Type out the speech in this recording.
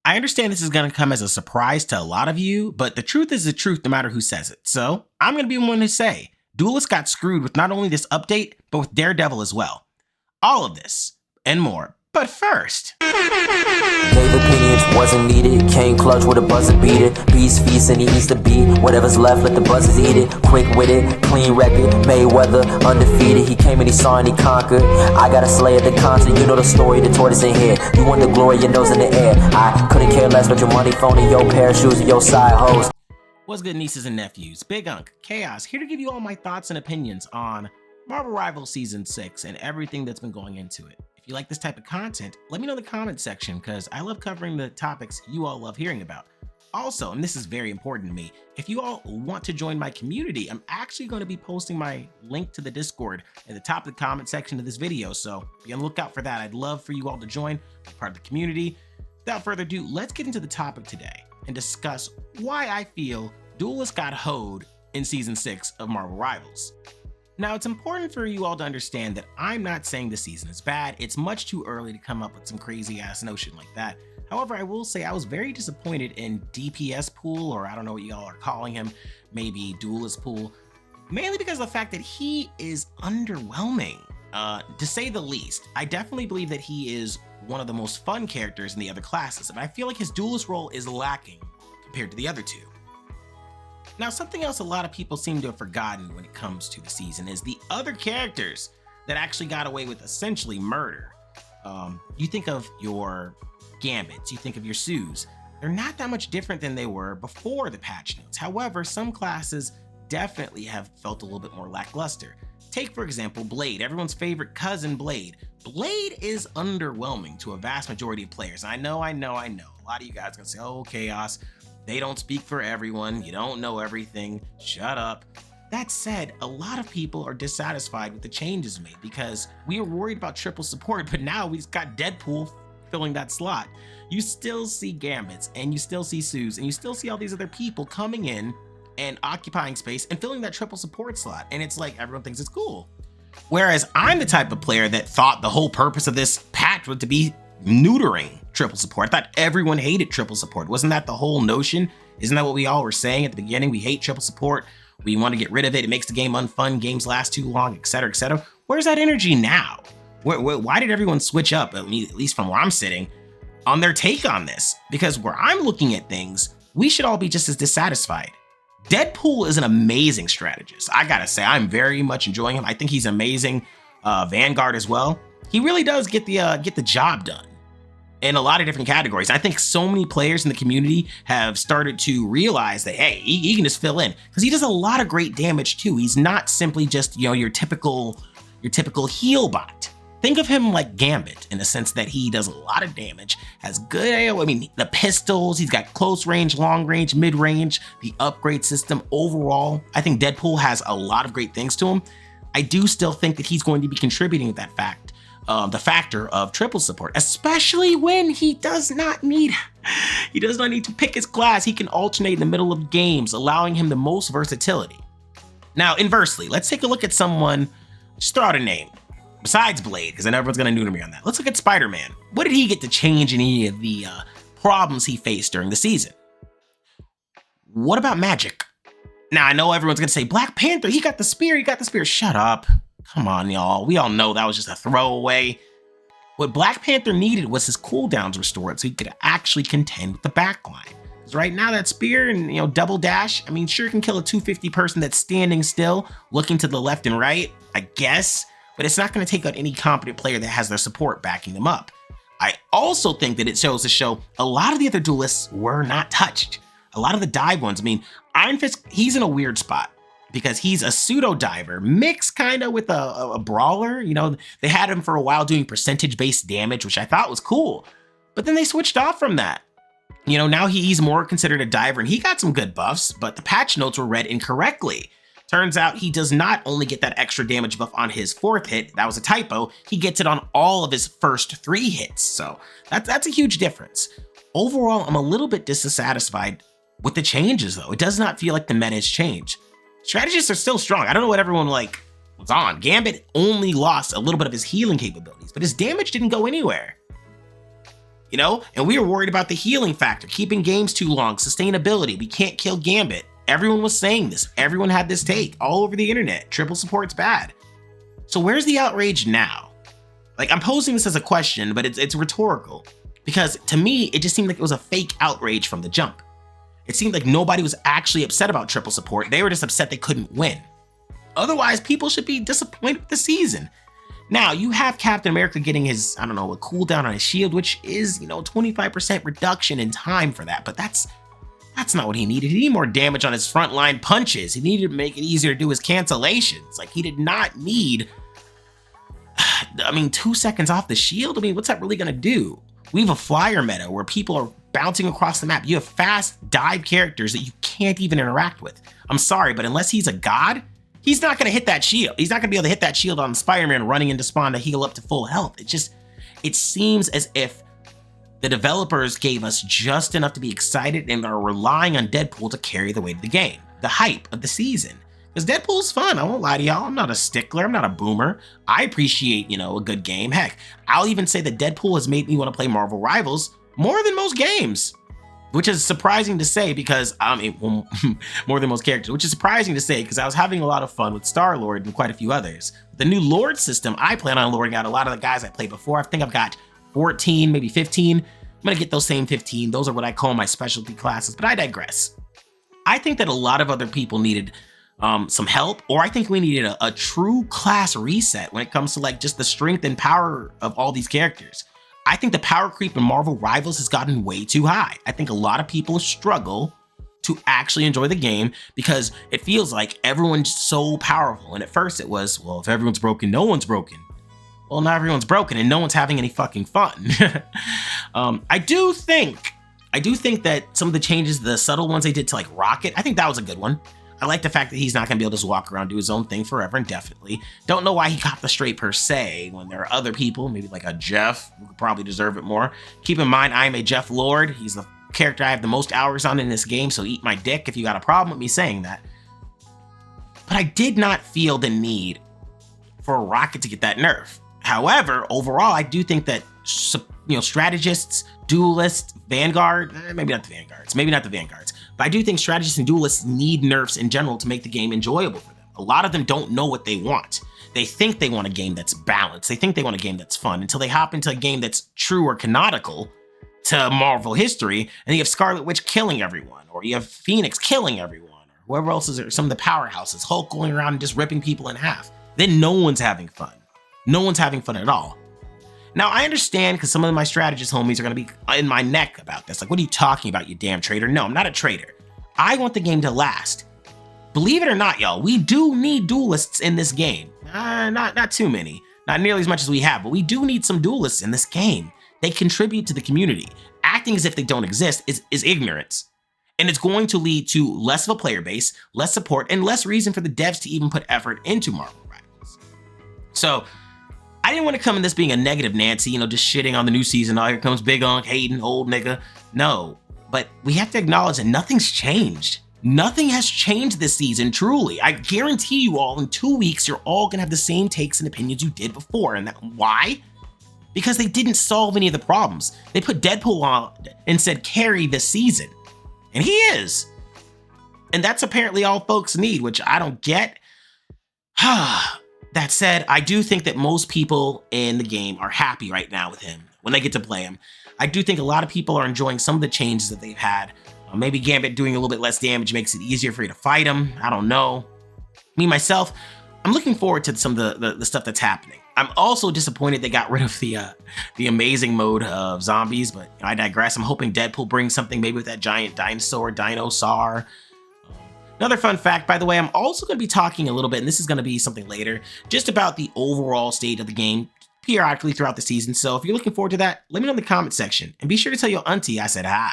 I understand this is going to come as a surprise to a lot of you, but the truth is the truth no matter who says it. So I'm going to be one to say, Duelist got screwed with not only this update, but with Daredevil as well. All of this and more. But first, gave opinions, wasn't needed. Came clutch with a buzzer beater. Beast feast and he eats the beat. Whatever's left, let the buzzers eat it. Quick with it, clean record. Mayweather, undefeated. He came and he saw and he conquered. I got a slay at the concert. You know the story, the tortoise in here. You want the glory, your nose in the air. I couldn't care less about your money, phone, and your pair of shoes and your side hoes. what's good, nieces and nephews? Big Unc, Chaos, here to give you all my thoughts and opinions on Marvel Rivals Season 6 and everything that's been going into it. If you like this type of content, let me know in the comment section because I love covering the topics you all love hearing about. Also, and this is very important to me, if you all want to join my community, I'm actually going to be posting my link to the Discord at the top of the comment section of this video, so be on the lookout for that. I'd love for you all to join, be part of the community. Without further ado, let's get into the topic today and discuss why I feel Duelist got hoed in Season 6 of Marvel Rivals. Now, it's important for you all to understand that I'm not saying the season is bad. It's much too early to come up with some crazy ass notion like that. However, I will say I was very disappointed in DPS Pool, or I don't know what y'all are calling him, maybe Duelist Pool, mainly because of the fact that he is underwhelming, to say the least. I definitely believe that he is one of the most fun characters in the other classes, and I feel like his Duelist role is lacking compared to the other two. Now, something else a lot of people seem to have forgotten when it comes to the season is the other characters that actually got away with essentially murder. You think of your Gambits, you think of your Sues. They're not that much different than they were before the patch notes. However, some classes definitely have felt a little bit more lackluster. Take, for example, Blade, everyone's favorite cousin Blade. Blade is underwhelming to a vast majority of players. I know. A lot of you guys are gonna say, oh, Chaos, they don't speak for everyone. You don't know everything. Shut up. That said, a lot of people are dissatisfied with the changes made because we were worried about triple support, but now we just got Deadpool filling that slot. You still see Gambits and you still see Sues and you still see all these other people coming in and occupying space and filling that triple support slot. And it's like everyone thinks it's cool. Whereas I'm the type of player that thought the whole purpose of this patch was to be neutering triple support. I thought everyone hated triple support. Wasn't that the whole notion? Isn't that what we all were saying at the beginning? We hate triple support. We want to get rid of it. It makes the game unfun. Games last too long, etc., etc. Where's that energy now? Why did everyone switch up, at least from where I'm sitting, on their take on this? Because where I'm looking at things, we should all be just as dissatisfied. Deadpool is an amazing strategist. I gotta say, I'm very much enjoying him. I think he's amazing. Vanguard as well. He really does get the job done in a lot of different categories. I think so many players in the community have started to realize that, hey, he can just fill in because he does a lot of great damage too. He's not simply just, your typical heal bot. Think of him like Gambit in the sense that he does a lot of damage, has good AoE. I mean, the pistols, he's got close range, long range, mid range, the upgrade system. Overall, I think Deadpool has a lot of great things to him. I do still think that he's going to be contributing to that fact. The factor of triple support, especially when he does not need to pick his class. He can alternate in the middle of games, allowing him the most versatility. Now, inversely, let's take a look at someone, just throw out a name, besides Blade, because I know everyone's gonna neuter me on that. Let's look at Spider-Man. What did he get to change in any of the problems he faced during the season? What about Magic? Now, I know everyone's gonna say, Black Panther, he got the spear. Shut up. Come on, y'all. We all know that was just a throwaway. What Black Panther needed was his cooldowns restored so he could actually contend with the backline. Because right now that spear and double dash, I mean, sure can kill a 250 person that's standing still, looking to the left and right, I guess, but it's not going to take out any competent player that has their support backing them up. I also think that it shows to show a lot of the other duelists were not touched. A lot of the dive ones, I mean, Iron Fist, he's in a weird spot, because he's a pseudo diver mixed kind of with a brawler. They had him for a while doing percentage-based damage, which I thought was cool, but then they switched off from that. Now he's more considered a diver and he got some good buffs, but the patch notes were read incorrectly. Turns out he does not only get that extra damage buff on his 4th hit, that was a typo, he gets it on all of his first 3 hits. So that's a huge difference. Overall, I'm a little bit dissatisfied with the changes though. It does not feel like the meta has changed. Strategists are still strong. I don't know what everyone was on. Gambit only lost a little bit of his healing capabilities, but his damage didn't go anywhere. you know? And we were worried about the healing factor, keeping games too long, sustainability. We can't kill Gambit. Everyone was saying this. Everyone had this take all over the internet. Triple support's bad. So where's the outrage now? Like, I'm posing this as a question, but it's rhetorical. Because to me, it just seemed like it was a fake outrage from the jump. It seemed like nobody was actually upset about triple support. They were just upset they couldn't win. Otherwise, people should be disappointed with the season. Now, you have Captain America getting his, I don't know, a cooldown on his shield, which is, 25% reduction in time for that. But that's not what he needed. He needed more damage on his frontline punches. He needed to make it easier to do his cancellations. Like, he did not need, 2 seconds off the shield. What's that really gonna do? We have a flyer meta where people are bouncing across the map. You have fast dive characters that you can't even interact with. I'm sorry, but unless he's a god, he's not gonna hit that shield. He's not gonna be able to hit that shield on Spider-Man running into spawn to heal up to full health. It seems as if the developers gave us just enough to be excited and are relying on Deadpool to carry the weight of the game, the hype of the season. Because Deadpool's fun, I won't lie to y'all. I'm not a stickler, I'm not a boomer. I appreciate, a good game. Heck, I'll even say that Deadpool has made me want to play Marvel Rivals more than most games. Which is surprising to say because, more than most characters, which is surprising to say because I was having a lot of fun with Star-Lord and quite a few others. The new Lord system, I plan on lording out a lot of the guys I played before. I think I've got 14, maybe 15. I'm gonna get those same 15. Those are what I call my specialty classes, but I digress. I think that a lot of other people needed some help, or I think we needed a true class reset when it comes to like just the strength and power of all these characters. I think the power creep in Marvel Rivals has gotten way too high. I think a lot of people struggle to actually enjoy the game because it feels like everyone's so powerful. And at first it was, well, if everyone's broken, no one's broken. Well, not everyone's broken and no one's having any fucking fun. I do think that some of the changes, the subtle ones they did to like Rocket, I think that was a good one. I like the fact that he's not gonna be able to just walk around, do his own thing forever indefinitely. Don't know why he got the straight per se when there are other people, maybe like a Jeff, who could probably deserve it more. Keep in mind, I am a Jeff Lord. He's the character I have the most hours on in this game, so eat my dick if you got a problem with me saying that. But I did not feel the need for Rocket to get that nerf. However, overall, I do think that strategists, duelists, Vanguard, maybe not the Vanguards, but I do think strategists and duelists need nerfs in general to make the game enjoyable for them. A lot of them don't know what they want. They think they want a game that's balanced. They think they want a game that's fun until they hop into a game that's true or canonical to Marvel history, and you have Scarlet Witch killing everyone, or you have Phoenix killing everyone, or whoever else is there, some of the powerhouses, Hulk going around and just ripping people in half. Then no one's having fun. No one's having fun at all. Now, I understand because some of my strategist homies are going to be in my neck about this. Like, what are you talking about, you damn traitor? No, I'm not a traitor. I want the game to last. Believe it or not, y'all, we do need duelists in this game. Not too many. Not nearly as much as we have, but we do need some duelists in this game. They contribute to the community. Acting as if they don't exist is ignorance. And it's going to lead to less of a player base, less support, and less reason for the devs to even put effort into Marvel Rivals. So, I didn't want to come in this being a negative Nancy, just shitting on the new season. Oh, here comes Big Unk, hating, old nigga. No, but we have to acknowledge that nothing's changed. Nothing has changed this season, truly. I guarantee you all, in 2 weeks, you're all gonna have the same takes and opinions you did before. And why? Because they didn't solve any of the problems. They put Deadpool on and said, carry this season. And he is. And that's apparently all folks need, which I don't get. That said, I do think that most people in the game are happy right now with him when they get to play him. I do think a lot of people are enjoying some of the changes that they've had. Maybe Gambit doing a little bit less damage makes it easier for you to fight him. I don't know. Me, myself, I'm looking forward to some of the stuff that's happening. I'm also disappointed they got rid of the amazing mode of zombies, but I digress. I'm hoping Deadpool brings something maybe with that giant dinosaur. Another fun fact, by the way, I'm also going to be talking a little bit, and this is going to be something later, just about the overall state of the game periodically throughout the season. So if you're looking forward to that, let me know in the comment section. And be sure to tell your auntie I said hi.